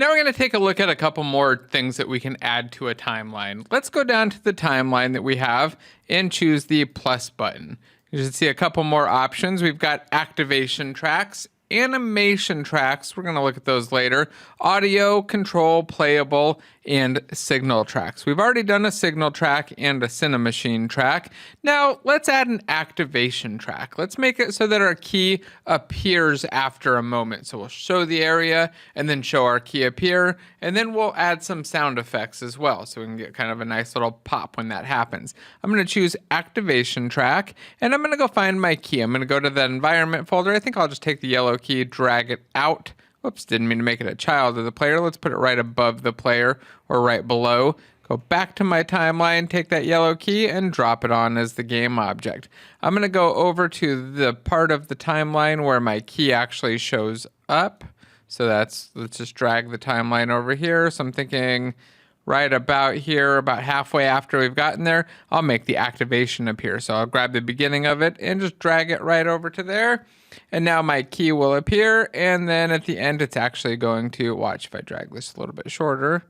Now we're going to take a look at a couple more things that we can add to a timeline. Let's go down to the timeline that we have and choose the plus button. You should see a couple more options. We've got activation tracks, animation tracks, we're going to look at those later, audio, control, playable, and signal tracks. We've already done a signal track and a Cinemachine track. Now let's add an activation track. Let's make it so that our key appears after a moment. So we'll show the area and then show our key appear, and then we'll add some sound effects as well so we can get kind of a nice little pop when that happens. I'm going to choose activation track, and I'm going to go find my key. I'm going to go to the environment folder. I think I'll just take the yellow key, drag it out. Whoops, didn't mean to make it a child of the player. Let's put it right above the player or right below. Go back to my timeline, take that yellow key and drop it on as the game object. I'm going to go over to the part of the timeline where my key actually shows up. So let's just drag the timeline over here. So I'm thinking right about here, about halfway after we've gotten there, I'll make the activation appear. So I'll grab the beginning of it and just drag it right over to there. And now my key will appear, and then at the end it's actually going to, watch if I drag this a little bit shorter,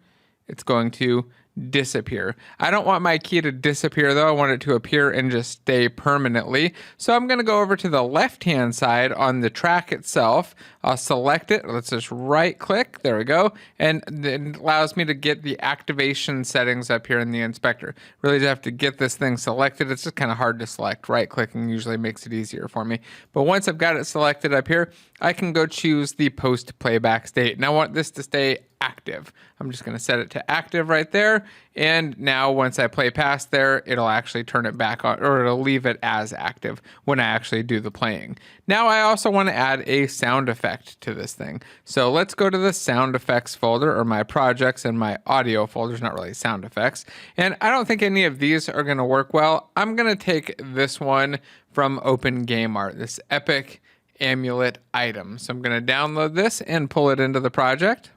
it's going to disappear. I don't want my key to disappear though. I want it to appear and just stay permanently. So I'm going to go over to the left hand side on the track itself. I'll select it. Let's just right click. There we go. And it allows me to get the activation settings up here in the inspector. Really just have to get this thing selected. It's just kind of hard to select. Right clicking usually makes it easier for me. But once I've got it selected up here, I can go choose the post playback state. And I want this to stay active. I'm just going to set it to active right there. And now once I play past there, it'll actually turn it back on, or it'll leave it as active when I actually do the playing. Now I also want to add a sound effect to this thing. So let's go to the sound effects folder, or my projects and my audio folders, not really sound effects. And I don't think any of these are going to work well. I'm going to take this one from OpenGameArt, this Epic Amulet item. So I'm going to download this and pull it into the project.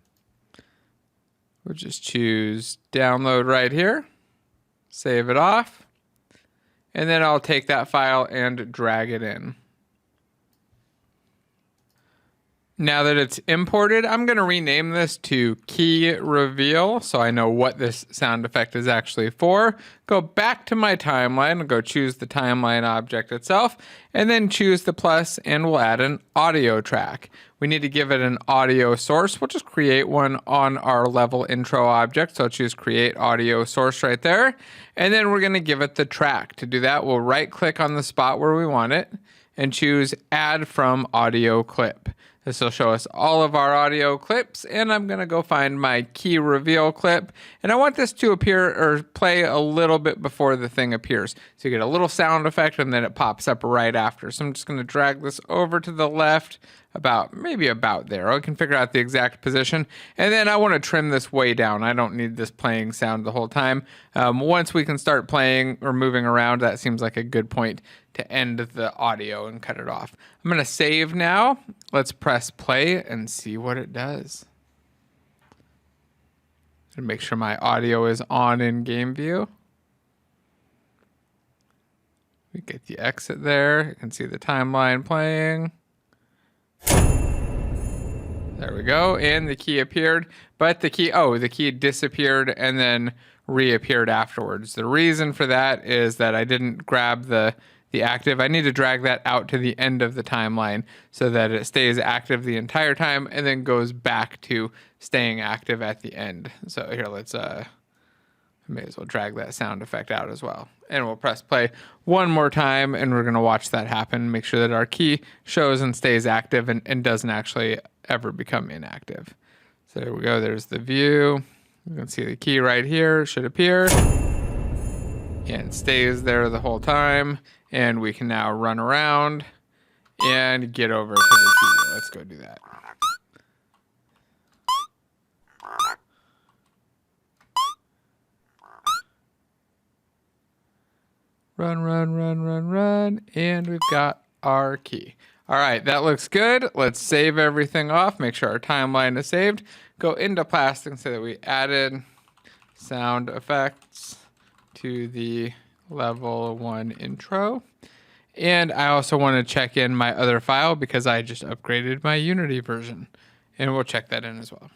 We'll just choose download right here, save it off, and then I'll take that file and drag it in. Now that it's imported, I'm going to rename this to Key Reveal so I know what this sound effect is actually for. Go back to my timeline and go choose the timeline object itself, and then choose the plus, and we'll add an audio track. We need to give it an audio source. We'll just create one on our level intro object. So I'll choose create audio source right there. And then we're going to give it the track. To do that, we'll right click on the spot where we want it and choose add from audio clip. This will show us all of our audio clips, and I'm going to go find my key reveal clip, and I want this to appear or play a little bit before the thing appears. So you get a little sound effect and then it pops up right after. So I'm just going to drag this over to the left maybe about there. I can figure out the exact position, and then I want to trim this way down. I don't need this playing sound the whole time. Once we can start playing or moving around, that seems like a good point to end the audio and cut it off. I'm going to save now. Let's press play and see what it does. And make sure my audio is on in game view. We get the exit there. You can see the timeline playing. There we go, and the key appeared, but the key disappeared and then reappeared afterwards. The reason for that is that I didn't grab the active. I need to drag that out to the end of the timeline so that it stays active the entire time and then goes back to staying active at the end. So here, let's may as well drag that sound effect out as well. And we'll press play one more time, and we're going to watch that happen, make sure that our key shows and stays active and doesn't actually ever become inactive. So there we go. There's the view. You can see the key right here should appear. And stays there the whole time. And we can now run around and get over to the key. Let's go do that. Run, and we've got our key. All right, that looks good. Let's save everything off, make sure our timeline is saved. Go into Plastic and say that we added sound effects to the level 1 intro. And I also want to check in my other file because I just upgraded my Unity version. And we'll check that in as well.